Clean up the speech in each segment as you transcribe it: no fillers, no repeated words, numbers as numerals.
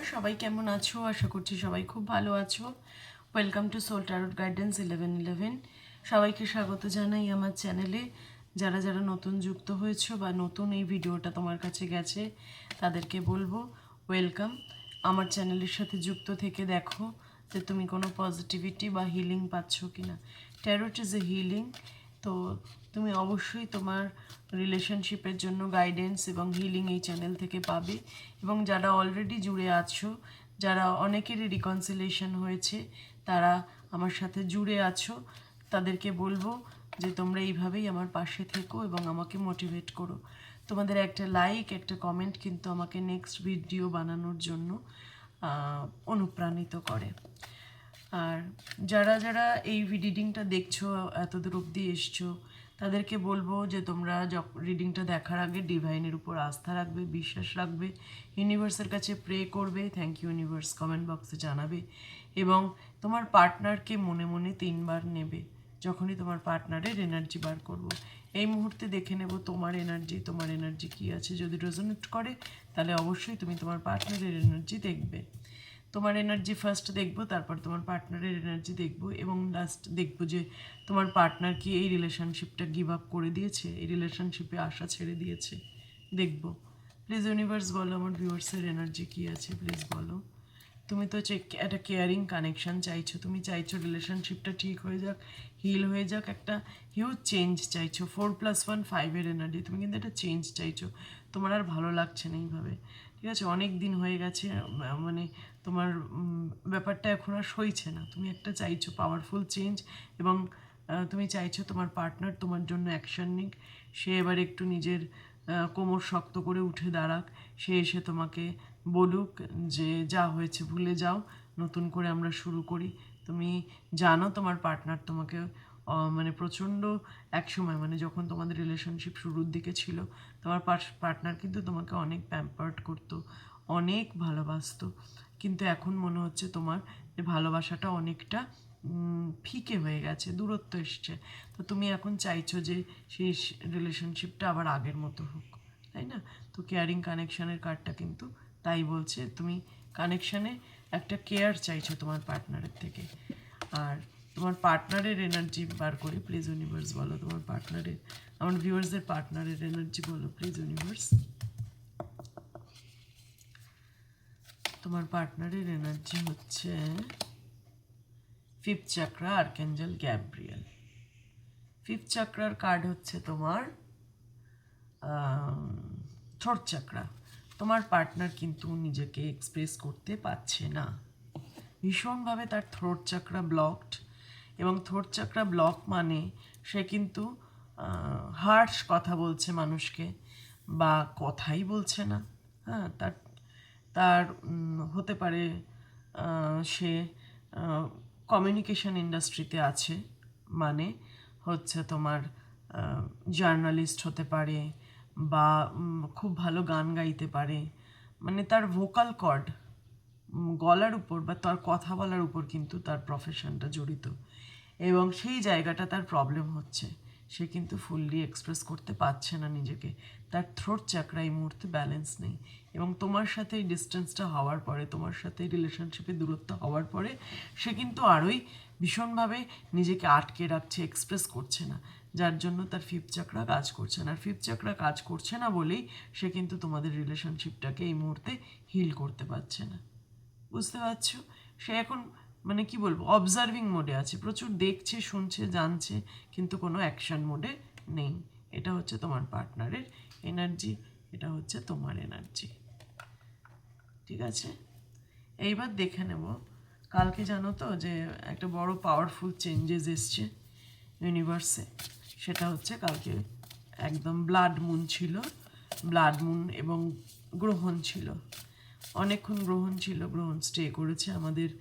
সবাই কেমন আছো? আশা করছি সবাই খুব ভালো আছো। Welcome to soul tarot guidance 1111। সবাইকে স্বাগত জানাই আমার চ্যানেলে। যারা যারা নতুন যুক্ত হয়েছো বা নতুন এই ভিডিওটা তোমার কাছে গেছে তাদেরকে বলবো ওয়েলকাম। আমার চ্যানেলের সাথে যুক্ত থেকে দেখো যে তুমি কোনো পজিটিভিটি বা হিলিং পাচ্ছ কি না। ট্যারোট ইজ এ হিলিং, তো তুমি অবশ্যই তোমার রিলেশনশিপের জন্য গাইডেন্স এবং হিলিং এই চ্যানেল থেকে পাবে। এবং যারা অলরেডি জুড়ে আছো, যারা অনেকেরই রিকনসিলেশন হয়েছে, তারা আমার সাথে জুড়ে আছো, তাদেরকে বলবো যে তোমরা এইভাবেই আমার পাশে থেকো এবং আমাকে মোটিভেট করো। তোমাদের একটা লাইক, একটা কমেন্ট কিন্তু আমাকে নেক্সট ভিডিও বানানোর জন্য অনুপ্রাণিত করে। আর যারা যারা এই রিডিংটা দেখছো, এতদূর অবধি এসছো, তাদেরকে বলবো যে তোমরা রিডিংটা দেখার আগে ডিভাইনের উপর আস্থা রাখবে, বিশ্বাস রাখবে, ইউনিভার্সের কাছে প্রে করবে, থ্যাংক ইউ ইউনিভার্স কমেন্ট বক্সে জানাবে, এবং তোমার পার্টনারকে মনে মনে 3বার নেবে যখনই তোমার পার্টনারের এনার্জি বার করবো। এই মুহূর্তে দেখে নেব তোমার এনার্জি কী আছে। যদি রেজোনেট করে তাহলে অবশ্যই তুমি তোমার পার্টনারের এনার্জি দেখবে। তোমার এনার্জি ফার্স্ট দেখবো, তারপর তোমার পার্টনারের এনার্জি দেখবো, এবং লাস্ট দেখবো যে তোমার পার্টনার কি এই রিলেশনশিপটা গিভ আপ করে দিয়েছে, এই রিলেশনশিপে আশা ছেড়ে দিয়েছে, দেখবো। প্লিজ ইউনিভার্স বলো আমার ভিউয়ার্সের এনার্জি কী আছে, প্লিজ বলো। তুমি তো একটা কেয়ারিং কানেকশান চাইছো, তুমি চাইছো রিলেশনশিপটা ঠিক হয়ে যাক, হিল হয়ে যাক, একটা হিউজ চেঞ্জ চাইছো। 4+1 5-এর এনার্জি, তুমি কিন্তু একটা চেঞ্জ চাইছো। তোমার আর ভালো লাগছে না এইভাবে, ঠিক আছে? অনেক দিন হয়ে গেছে, মানে তোমার ব্যাপারটা এখন আর সইছে না। তুমি একটা চাইছো পাওয়ারফুল চেঞ্জ, এবং তুমি চাইছো তোমার পার্টনার তোমার জন্য অ্যাকশন নিক। সে এবার একটু নিজের কোমর শক্ত করে উঠে দাঁড়াক, সে এসে তোমাকে বলুক যে যা হয়েছে ভুলে যাও, নতুন করে আমরা শুরু করি। তুমি জানো তোমার পার্টনার তোমাকে মানে প্রচণ্ড একসময়, মানে যখন তোমাদের রিলেশনশিপ শুরুর দিকে ছিল, তোমার পার্টনার কিন্তু তোমাকে অনেক প্যাম্পার্ড করতো, অনেক ভালোবাসতো। কিন্তু এখন মনে হচ্ছে তোমার যে ভালোবাসাটা অনেকটা ফিকে হয়ে গেছে, দূরত্ব এসছে। তো তুমি এখন চাইছো যে সেই রিলেশনশিপটা আবার আগের মতো হোক, তাই না? তো কেয়ারিং কানেকশানের কার্ডটা কিন্তু তাই বলছে, তুমি কানেকশানে একটা কেয়ার চাইছো তোমার পার্টনারের থেকে। আর তোমার পার্টনারের এনার্জি বার করি, প্লিজ ইউনিভার্স বলো তোমার পার্টনারের, আমার ভিউয়ার্সদের পার্টনারের এনার্জি বলো প্লিজ ইউনিভার্স। তোমার পার্টনারের এনার্জি হচ্ছে 5th চাকরা, আর্কেঞ্জেল গ্যাব্রিয়েল। 5th চাকরার কার্ড হচ্ছে তোমার থ্রোট চাকরা। তোমার পার্টনার কিন্তু নিজেকে এক্সপ্রেস করতে পারছে না, ভীষণভাবে তার থ্রোট চাকরা ব্লকড। এবং থ্রোট চাকরা ব্লক মানে সে কিন্তু হার্শ কথা বলছে মানুষকে, বা কথাই বলছে না। হ্যাঁ, তার তার হতে পারে সে কমিউনিকেশন ইন্ডাস্ট্রিতে আছে, মানে হচ্ছে তোমার জার্নালিস্ট হতে পারে, বা খুব ভালো গান গাইতে পারে। মানে তার ভোকাল কর্ড, গলার উপর বা তার কথা বলার উপর কিন্তু তার প্রফেশনটা জড়িত, এবং সেই জায়গাটা তার প্রবলেম হচ্ছে। সে কিন্তু ফুললি এক্সপ্রেস করতে পারছে না নিজেকে, তার থ্রোট চাকরা এই মুহূর্তে ব্যালেন্স নেই। এবং তোমার সাথে এই ডিস্টেন্সটা হওয়ার পরে, তোমার সাথে রিলেশনশিপে দূরত্ব হওয়ার পরে সে কিন্তু আরোই ভীষণভাবে নিজেকে আটকে রাখছে, এক্সপ্রেস করছে না, যার জন্য তার 5th চাকরা কাজ করছে না। আর 5th চাকরা কাজ করছে না বলেই সে কিন্তু তোমাদের রিলেশনশিপটাকে এই মুহূর্তে হিল করতে পারছে না। বুঝতে পারছো? সে এখন মানে কি বলবো, অবজার্ভিং মোডে আছে, প্রচুর দেখছে, শুনছে, জানছে, কিন্তু কোনো অ্যাকশন মোডে নেই। এটা হচ্ছে তোমার পার্টনারের এনার্জি, এটা হচ্ছে তোমার এনার্জি, ঠিক আছে? এইবার দেখে নেব, কালকে জানো তো যে একটা বড় পাওয়ারফুল চেঞ্জেস এসছে ইউনিভার্সে। সেটা হচ্ছে কালকে একদম ব্লাড মুন ছিল, ব্লাড মুন এবং গ্রহণ ছিল, অনেকক্ষণ গ্রহণ ছিল, গ্রহণ স্টে করেছে আমাদের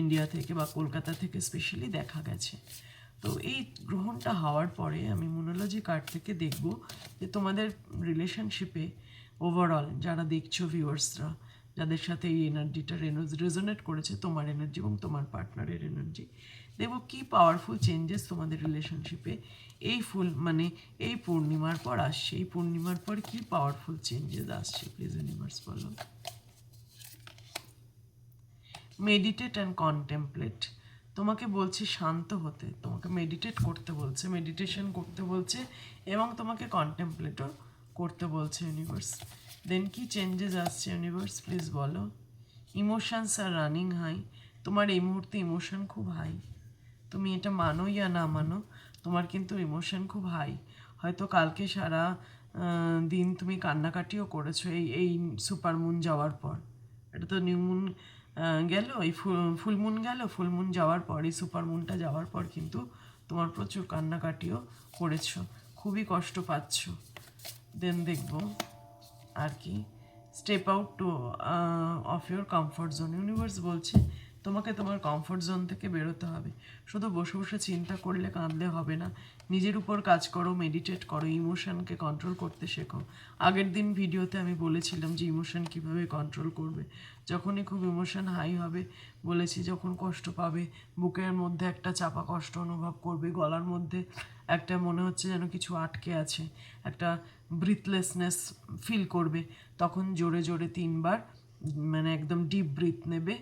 ইন্ডিয়া থেকে বা কলকাতা থেকে স্পেশালি দেখা গেছে। তো এই গ্রহণটা হওয়ার পরে আমি মোনোলজি কার্ড থেকে দেখব যে তোমাদের রিলেশনশিপে ওভারঅল যারা দেখছো ভিউয়ার্সরা, যাদের সাথে এই এনার্জিটা রেজোনেট করেছে, তোমার এনার্জি এবং তোমার পার্টনারের এনার্জি, দেখবো কী পাওয়ারফুল চেঞ্জেস তোমাদের রিলেশনশিপে এই মানে এই পূর্ণিমার পর আসছে। এই পূর্ণিমার পর কী পাওয়ারফুল চেঞ্জেস আসছে, প্লিজ ইউনিভার্স বলো। Meditate and contemplate. তোমাকে বলছে শান্ত হতে, তোমাকে মেডিটেট করতে বলছে, মেডিটেশন করতে বলছে এবং তোমাকে কন্টেম্পলেটও করতে বলছে ইউনিভার্স। দেন কি চেঞ্জেস আসছে ইউনিভার্স প্লিজ বলো। ইমোশনস আর রানিং হাই, তোমার এই মুহূর্তে ইমোশন খুব হাই, তুমি এটা মানো ইয়া না মানো, তোমার কিন্তু ইমোশন খুব হাই। হয়তো কালকে সারা দিন তুমি কান্নাকাটিও করেছো এই এই সুপারমুন যাওয়ার পর। এটা তো নিউ মুন গেল, এই ফুলমুন গেল, ফুলমুন যাওয়ার পর এই সুপারমুনটা যাওয়ার পর কিন্তু তোমার প্রচুর কান্নাকাটিও করেছো, খুবই কষ্ট পাচ্ছ। দেন দেখবো আর কি, step out to of your comfort zone. Universe বলছে তোমাকে তোমার কমফর্ট জোন থেকে বেরোতে হবে। শুধু বসে বসে চিন্তা করলে কাঁদলে হবে না, নিজের উপর কাজ করো, মেডিটেট করো, ইমোশনকে কন্ট্রোল করতে শেখো। আগের দিন ভিডিওতে আমি বলেছিলাম যে ইমোশন কীভাবে কন্ট্রোল করবে। যখনই খুব ইমোশন হাই হবে, বলেছি যখন কষ্ট পাবে, বুকের মধ্যে একটা চাপা কষ্ট অনুভব করবে, গলার মধ্যে একটা মনে হচ্ছে যেন কিছু আটকে আছে, একটা ব্রিথলেসনেস ফিল করবে, তখন জোরে জোরে 3বার মানে একদম ডিপ ব্রিথ নেবে,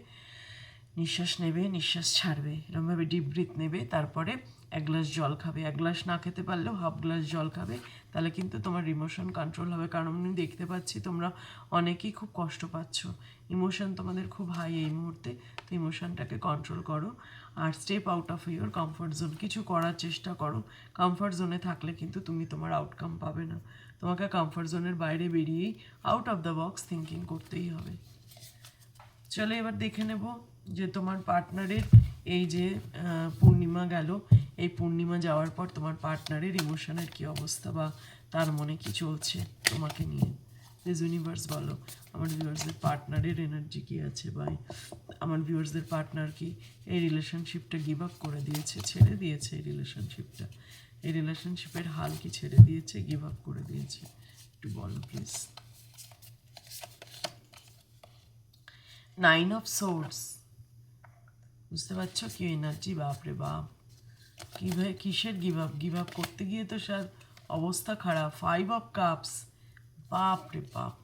নিঃশ্বাস নেবে, নিঃশ্বাস ছাড়বে, এরকমভাবে ডিপ ব্রিথ নেবে। তারপরে 1 গ্লাস জল খাবে, 1 গ্লাস না খেতে পারলেও 1/2 গ্লাস জল খাবে, তাহলে কিন্তু তোমার ইমোশন কন্ট্রোল হবে। কারণ আমি দেখতে পাচ্ছি তোমরা অনেকেই খুব কষ্ট পাচ্ছ, ইমোশন তোমাদের খুব হাই এই মুহূর্তে, তো ইমোশনটাকে কন্ট্রোল করো। আর step out of your comfort zone, কিছু করার চেষ্টা করো। কমফর্ট জোনে থাকলে কিন্তু তুমি তোমার আউটকাম পাবে না, তোমাকে কমফর্ট জোনের বাইরে বেরিয়েই out of the box thinking করতেই হবে। চলো এবার দেখে নেব যে তোমার পার্টনারের এই যে পূর্ণিমা গেল, এই পূর্ণিমা যাওয়ার পর তোমার পার্টনারের ইমোশনের কী অবস্থা বা তার মনে কি চলছে তোমাকে নিয়ে। প্লিজ ইউনিভার্স বলো আমার ভিউয়ার্সদের পার্টনারের এনার্জি কী আছে, বা আমার ভিউয়ার্সদের পার্টনার কি এই রিলেশনশিপটা গিভ আপ করে দিয়েছে, ছেড়ে দিয়েছে এই রিলেশনশিপটা, এই রিলেশনশিপের হাল কি ছেড়ে দিয়েছে, গিভ আপ করে দিয়েছে, একটু বলো প্লিজ। 9 অফ সোর্স, বুঝতে পারছো কি এনার্জি, বাপরে বাপ, কীভাবে কিসের গিভ আপ করতে গিয়ে তো স্যার অবস্থা খারাপ। 5 অফ কাপস, বাপরে বাপ।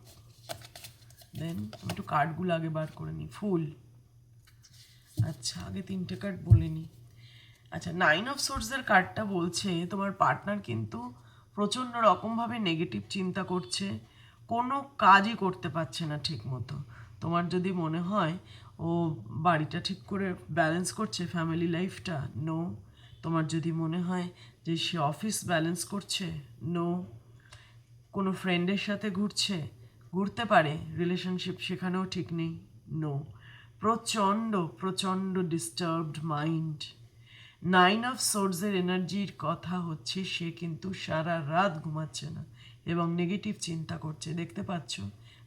দেন আমি একটু কার্ডগুলো আগে বার করে নিই। ফুল, আচ্ছা আগে 3টে কার্ড বলে নিই। আচ্ছা 9 অফ সোর্সের কার্ডটা বলছে তোমার পার্টনার কিন্তু প্রচণ্ড রকমভাবে নেগেটিভ চিন্তা করছে, কোনো কাজই করতে পারছে না ঠিক মতো। তোমার যদি মনে হয় ও বাড়িটা ঠিক করে ব্যালেন্স করছে, ফ্যামিলি লাইফটা, নো। তোমার যদি মনে হয় যে সে অফিস ব্যালেন্স করছে, নো। কোনো ফ্রেন্ডের সাথে ঘুরতে পারে, রিলেশনশিপ সেখানেও ঠিক নেই, নো। প্রচণ্ড প্রচণ্ড ডিস্টার্বড মাইন্ড। 9 অফ সোর্সের এনার্জির কথা হচ্ছে সে কিন্তু সারা রাত ঘুমাচ্ছে না এবং নেগেটিভ চিন্তা করছে। দেখতে পাচ্ছ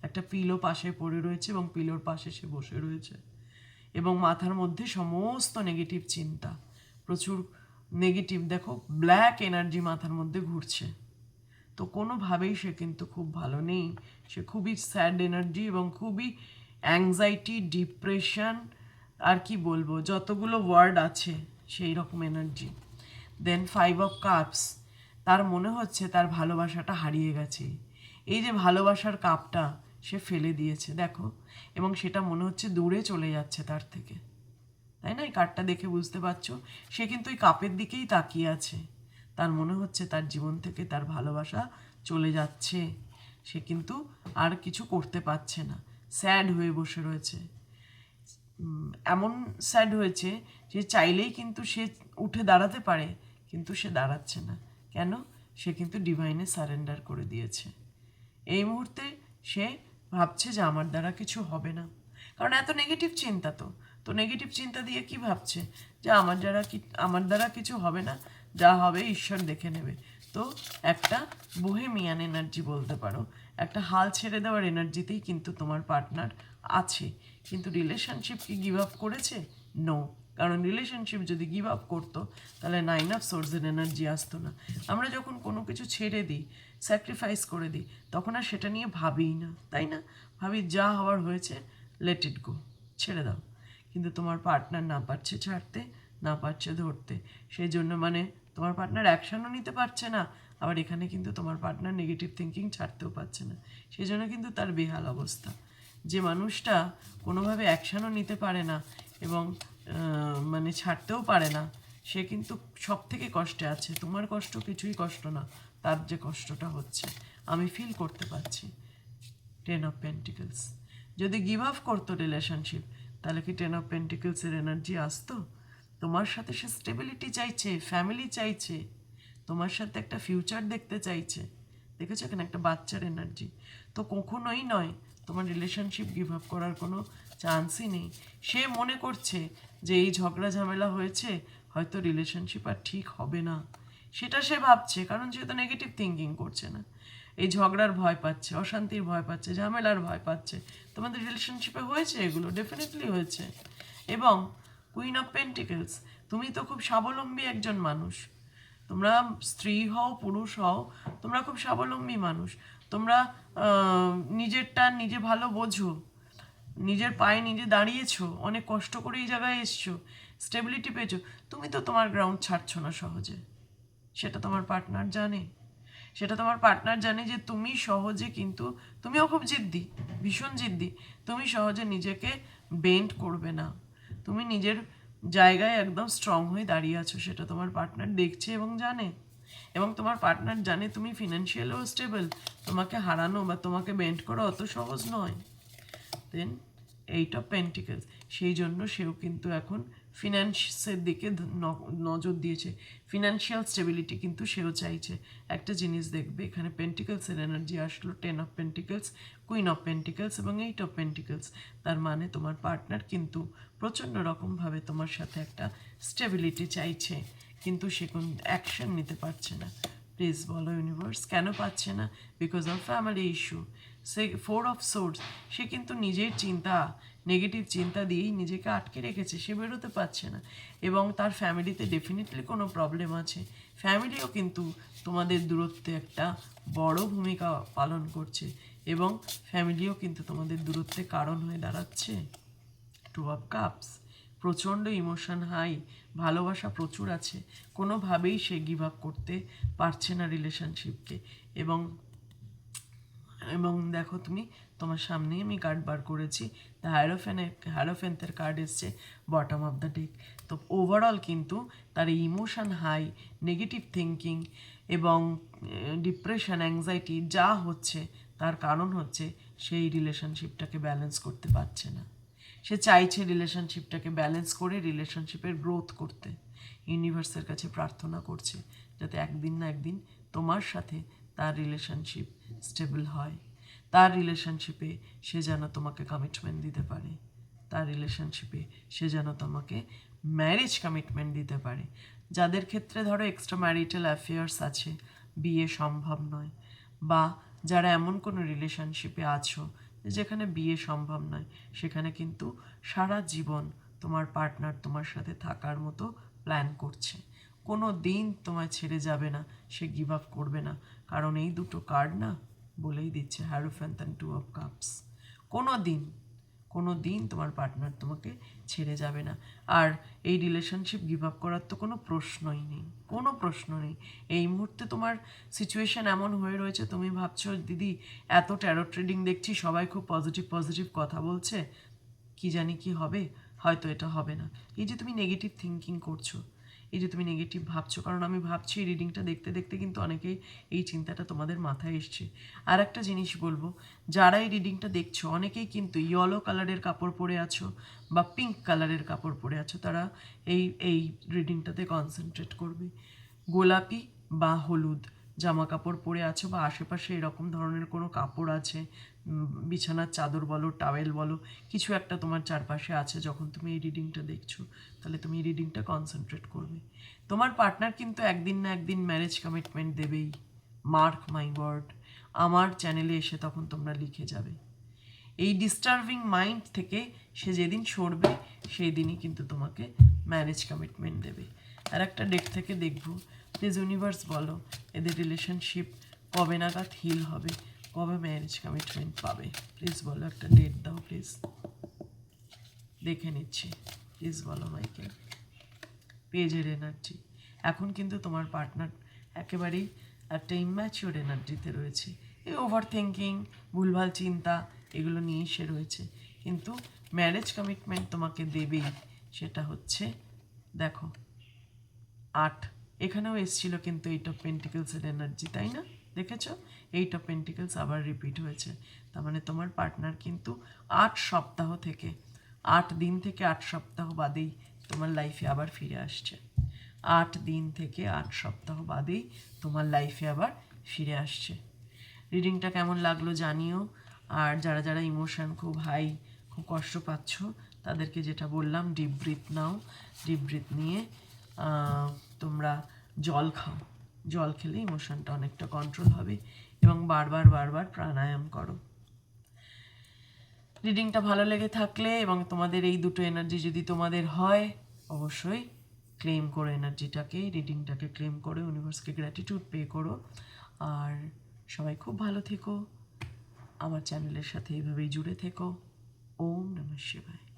একটা পিলো পাশে পড়ে রয়েছে এবং পিলোর পাশে সে বসে রয়েছে এবং মাথার মধ্যে সমস্ত নেগেটিভ চিন্তা, প্রচুর নেগেটিভ, দেখো ব্ল্যাক এনার্জি মাথার মধ্যে ঘুরছে। তো কোনোভাবেই সে কিন্তু খুব ভালো নেই, সে খুবই স্যাড এনার্জি এবং খুবই অ্যাংজাইটি, ডিপ্রেশন, আর কি বলবো যতগুলো ওয়ার্ড আছে সেই রকম এনার্জি। দেন 5 অফ কাপস, তার মনে হচ্ছে তার ভালোবাসাটা হারিয়ে গেছে, এই যে ভালোবাসার কাপটা সে ফেলে দিয়েছে দেখো, এবং সেটা মনে হচ্ছে দূরে চলে যাচ্ছে তার থেকে, তাই না? এই কার্ডটা দেখে বুঝতে পারছো সে কিন্তু ওই কাপের দিকেই তাকিয়ে আছে, তার মনে হচ্ছে তার জীবন থেকে তার ভালোবাসা চলে যাচ্ছে, সে কিন্তু আর কিছু করতে পারছে না, স্যাড হয়ে বসে রয়েছে। এমন স্যাড হয়েছে যে চাইলেই কিন্তু সে উঠে দাঁড়াতে পারে, কিন্তু সে দাঁড়াচ্ছে না, কেন? সে কিন্তু ডিভাইনে সারেন্ডার করে দিয়েছে। এই মুহূর্তে সে ভাবছে যে আমার দ্বারা কিছু হবে না, কারণ এত নেগেটিভ চিন্তা, তো নেগেটিভ চিন্তা দিয়ে কি ভাবছে যে আমার দ্বারা কিছু হবে না, যা হবে ঈশ্বর দেখে নেবে। তো একটা বোহেমিয়ান এনার্জি বলতে পারো, একটা হাল ছেড়ে দেওয়ার এনার্জিতেই কিন্তু তোমার পার্টনার আছে। কিন্তু রিলেশনশিপ কি গিভ আপ করেছে? নো, কারণ রিলেশনশিপ যদি গিভ আপ করতো তাহলে 9 অফ সোর্সের এনার্জি আসতো না। আমরা যখন কোনো কিছু ছেড়ে দিই, স্যাক্রিফাইস করে দিই, তখন আর সেটা নিয়ে ভাবিই না, তাই না? ভাবি যা হওয়ার হয়েছে, লেট ইট গো, ছেড়ে দাও। কিন্তু তোমার পার্টনার না পারছে ছাড়তে, না পারছে ধরতে, সেই জন্য মানে তোমার পার্টনার অ্যাকশনও নিতে পারছে না, আবার এখানে কিন্তু তোমার পার্টনার নেগেটিভ থিঙ্কিং ছাড়তেও পারছে না, সেই জন্য কিন্তু তার বেহাল অবস্থা। যে মানুষটা কোনোভাবে অ্যাকশনও নিতে পারে না এবং মানে ছাড়তেও পারে না, সে কিন্তু সব থেকে কষ্টে আছে। তোমার কষ্ট কিছুই কষ্ট না, তার যে কষ্টটা হচ্ছে আমি ফিল করতে পারছি। 10 of Pentacles, যদি গিভ আপ করতো রিলেশনশিপ, তাহলে কি 10 of Pentacles-এর এনার্জি আসতো? তোমার সাথে সে স্টেবিলিটি চাইছে, ফ্যামিলি চাইছে, তোমার সাথে একটা ফিউচার দেখতে চাইছে। দেখেছো এখানে একটা বাচ্চার এনার্জি। তো কখনোই নয়, তোমার রিলেশনশিপ গিভ আপ করার কোনো চান্সই নেই। সে মনে করছে যে এই ঝগড়া ঝামেলা হয়েছে, হয়তো রিলেশনশিপ আর ঠিক হবে না, সেটা সে ভাবছে, কারণ সে তো নেগেটিভ থিঙ্কিং করছে না। এই ঝগড়ার ভয় পাচ্ছে, অশান্তির ভয় পাচ্ছে, ঝামেলার ভয় পাচ্ছে। তোমাদের রিলেশনশিপে হয়েছে এগুলো, ডেফিনেটলি হয়েছে। এবং কুইন অফ পেন্টিকেলস, তুমি তো খুব স্বাবলম্বী একজন মানুষ। তোমরা স্ত্রী হও পুরুষ হও, তোমরা খুব স্বাবলম্বী মানুষ। তোমরা নিজেরটা নিজে ভালো বোঝো, নিজের পায়ে নিজে দাঁড়িয়েছো, অনেক কষ্ট করে এই জায়গায় এসছো, স্টেবিলিটি পেয়েছো। তুমি তো তোমার গ্রাউন্ড ছাড়ছো না সহজে, সেটা তোমার পার্টনার জানে। সেটা তোমার পার্টনার জানে যে তুমি সহজে, কিন্তু তুমিও খুব জিদ্দি, ভীষণ জিদ্দি। তুমি সহজে নিজেকে বেন্ড করবে না, তুমি নিজের জায়গায় একদম স্ট্রং হয়ে দাঁড়িয়ে আছো, সেটা তোমার পার্টনার দেখছে এবং জানে। এবং তোমার পার্টনার জানে তুমি ফিনান্সিয়ালিও স্টেবল, তোমাকে হারানো বা তোমাকে বেন্ড করা অত সহজ নয়। দেন 8 of Pentacles, সেই জন্য সেও কিন্তু এখন ফিনান্সের দিকে নজর দিয়েছে। ফিনান্সিয়াল স্টেবিলিটি কিন্তু সেও চাইছে। একটা জিনিস দেখবে, এখানে পেন্টিকেলসের এনার্জি আসলো, 10 of Pentacles, queen of pentacles এবং 8 of Pentacles। তার মানে তোমার পার্টনার কিন্তু প্রচণ্ড রকমভাবে তোমার সাথে একটা স্টেবিলিটি চাইছে, কিন্তু সে কোন অ্যাকশন নিতে পারছে না। প্লিজ বলো ইউনিভার্স, কেন পাচ্ছে না? Because of family issue. Say 4 of Swords, সে কিন্তু নিজের চিন্তা, নেগেটিভ চিন্তা দিয়েই নিজেকে আটকে রেখেছে, সে বেরোতে পারছে না। এবং তার ফ্যামিলিতে ডেফিনেটলি কোনো প্রবলেম আছে। ফ্যামিলিও কিন্তু তোমাদের দূরত্বে একটা বড় ভূমিকা পালন করছে, এবং ফ্যামিলিও কিন্তু তোমাদের দূরত্বে কারণ হয়ে দাঁড়াচ্ছে। 2 of Cups, প্রচণ্ড ইমোশন হাই, ভালোবাসা প্রচুর আছে, কোনোভাবেই সে গিভ আপ করতে পারছে না রিলেশনশিপকে। এবং এবং দেখো তুমি, তোমার সামনেই আমি কার্ড বার করেছি, দ্য হায়ারোফ্যান্টের কার্ড এসছে বটম অফ দ্য ডেক। তো ওভারঅল কিন্তু তার ইমোশন হাই, নেগেটিভ থিঙ্কিং এবং ডিপ্রেশন, অ্যাংজাইটি যা হচ্ছে, তার কারণ হচ্ছে সেই রিলেশনশিপটাকে ব্যালেন্স করতে পারছে না। সে চাইছে রিলেশনশিপটাকে ব্যালেন্স করে রিলেশনশিপের গ্রোথ করতে। ইউনিভার্সের কাছে প্রার্থনা করছে যাতে একদিন না একদিন তোমার সাথে তার রিলেশনশিপ স্টেবল হয়, তার রিলেশনশিপে সে যেন তোমাকে কমিটমেন্ট দিতে পারে, তার রিলেশনশিপে সে যেন তোমাকে ম্যারেজ কমিটমেন্ট দিতে পারে। যাদের ক্ষেত্রে ধরো এক্সট্রা ম্যারিটাল অ্যাফেয়ার্স আছে, বিয়ে সম্ভব নয়, বা যারা এমন কোনো রিলেশনশিপে আছো যেখানে বিয়ে সম্ভব নয়, সেখানে কিন্তু সারা জীবন তোমার পার্টনার তোমার সাথে থাকার মতো প্ল্যান করছে। কোনো দিন তোমায় ছেড়ে যাবে না, সে গিভ আপ করবে না, কারণ এই দুটো কার্ড না বলেই দিচ্ছে, হ্যারোফ্যান্ট অ্যান্ড 2 of Cups। কোনো দিন তোমার পার্টনার তোমাকে ছেড়ে যাবে না। আর এই রিলেশনশিপ গিভ আপ করার তো কোনো প্রশ্নই নেই, কোনো প্রশ্ন নেই। এই মুহূর্তে তোমার সিচুয়েশান এমন হয়ে রয়েছে, তুমি ভাবছো দিদি এত ট্যারো ট্রেডিং দেখছি, সবাই খুব পজিটিভ পজিটিভ কথা বলছে, কি জানি কি হবে, হয়তো এটা হবে না। এই যে তুমি নেগেটিভ থিঙ্কিং করছো, এই যে তুমি নেগেটিভ ভাবছো, কারণ আমি ভাবছি এই রিডিংটা দেখতে দেখতে কিন্তু অনেকেই এই চিন্তাটা তোমাদের মাথায় এসছে। আর একটা জিনিস বলবো, যারা এই রিডিংটা দেখছো অনেকেই কিন্তু ইয়েলো কালারের কাপড় পরে আছো বা পিঙ্ক কালারের কাপড় পরে আছো, তারা এই রিডিংটাতে কনসেন্ট্রেট করবে। গোলাপি বা হলুদ জামা কাপড় পরে আছো বা আশেপাশে এরকম ধরনের কোনো কাপড় আছে, বিছানার চাদর বলো, টাওয়েল বলো, কিছু একটা তোমার চারপাশে আছে যখন তুমি এই রিডিংটা দেখছো, তাহলে তুমি এই রিডিংটা কনসেন্ট্রেট করবে। তোমার পার্টনার কিন্তু একদিন না একদিন ম্যারেজ কমিটমেন্ট দেবেই, মার্ক মাই ওয়ার্ড। আমার চ্যানেলে এসে তখন তোমরা লিখে যাবে। এই ডিস্টার্বিং মাইন্ড থেকে সে যেদিন সরবে, সেই দিনই কিন্তু তোমাকে ম্যারেজ কমিটমেন্ট দেবে। আর একটা ডেট থেকে দেখবো, প্লিজ ইউনিভার্স বলো এদের রিলেশনশিপ কবে নাগাদ হিল হবে, কবে ম্যারেজ কমিটমেন্ট পাবে। প্লিজ বলো, একটা ডেট দাও প্লিজ, দেখে নিচ্ছি। প্লিজ বলো মাইকে। পেজের এনার্জি, এখন কিন্তু তোমার পার্টনার একেবারেই একটা ইম্যাচিওর এনার্জিতে রয়েছে। এই ওভার থিঙ্কিং, ভুলভাল চিন্তা, এগুলো নিয়েই সে রয়েছে, কিন্তু ম্যারেজ কমিটমেন্ট তোমাকে দেবেই। সেটা হচ্ছে দেখো 8, এখানেও এসেছিল কিন্তু 8 অফ পেন্টিকেলসের এনার্জি, তাই না? দেখেছো 8 অফ পেন্টিকেলস আবার রিপিট হয়েছে। তার মানে তোমার পার্টনার কিন্তু 8 সপ্তাহ থেকে 8 দিন থেকে 8 সপ্তাহ বাদেই তোমার লাইফে আবার ফিরে আসছে। 8 দিন থেকে 8 সপ্তাহ বাদেই তোমার লাইফে আবার ফিরে আসছে। রিডিংটা কেমন লাগলো জানিও। আর যারা যারা ইমোশন খুব হাই, খুব কষ্ট পাচ্ছ, তাদেরকে যেটা বললাম, ডিপ ব্রিথ নাও। ডিপ ব্রিথ নিয়ে তোমরা জল খাও। জল খেলে ইমোশনটা অনেকটা কন্ট্রোল হবে, এবং বারবার বারবার প্রাণায়াম করো। রিডিংটা ভালো লেগে থাকলে এবং তোমাদের এই দুটো এনার্জি যদি তোমাদের হয়, অবশ্যই ক্লেম করো এনার্জিটাকে, রিডিংটাকে ক্লেম করো, ইউনিভার্সকে গ্র্যাটিটিউড পে করো। আর সবাই খুব ভালো থেকো, আমার চ্যানেলের সাথে এইভাবেই জুড়ে থেকো। ওম নমঃ শিবায়।